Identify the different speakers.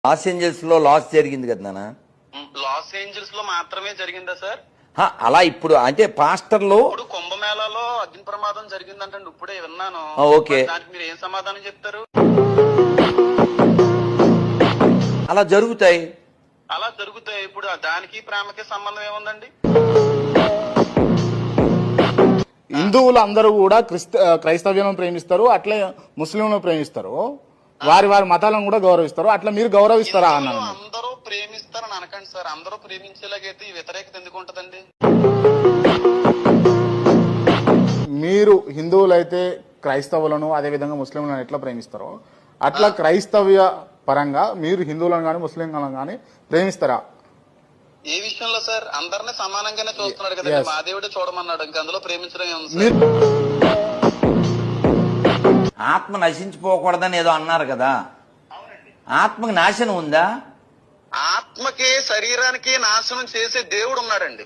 Speaker 1: Los Angeles లో loss జరిగింది కదా నాన్న.
Speaker 2: లాస్ ఏంజల్స్ లో మాత్రమే జరిగిందా సార్?
Speaker 1: అలా ఇప్పుడు అంటే పాస్టర్లు
Speaker 2: ఇప్పుడు కుంభమేళాలో అగ్ని ప్రమాదం జరిగిందంటే ఇప్పుడే విన్నాను.
Speaker 1: ఓకే,
Speaker 2: దానికి మీరు ఏం సమాధానం చెప్తారు?
Speaker 1: అలా జరుగుతాయి.
Speaker 2: అలా జరుగుతాయి. ఇప్పుడు దానికి ప్రేమకి సంబంధం ఏముందండి?
Speaker 3: హిందువులు అందరూ కూడా క్రైస్తవ్యం ప్రేమిస్తారు, అట్లే ముస్లింలను ప్రేమిస్తారు, వారి వారి మతాలను కూడా గౌరవిస్తారు. అట్లా మీరు గౌరవిస్తారా అన్నాను.
Speaker 2: అందరూ ప్రేమిస్తారని అనకండి సార్. అందరూ ప్రేమించేలాగైతే ఈ వ్యతిరేకత ఎందుకు ఉంటదండి?
Speaker 3: మీరు హిందువులైతే క్రైస్తవులను అదేవిధంగా ముస్లింలను ఎట్లా ప్రేమిస్తారో అట్లా క్రైస్తవ్య పరంగా మీరు హిందువులను కానీ ముస్లింలను కానీ ప్రేమిస్తారా?
Speaker 2: ఏ విషయంలో సార్? అందరినీ సమానంగానే చూస్తున్నాడు కదా.
Speaker 3: Yes.
Speaker 2: మా దేవుడే చూడమన్నాడు. ఇంకా అందులో ప్రేమించడం ఏముంది సార్?
Speaker 3: మీరు
Speaker 1: ఆత్మ నశించిపోకూడదని ఏదో అన్నారు కదా, ఆత్మకి నాశనం ఉందా?
Speaker 2: ఆత్మకి శరీరానికి నాశనం చేసే దేవుడు ఉన్నాడండి.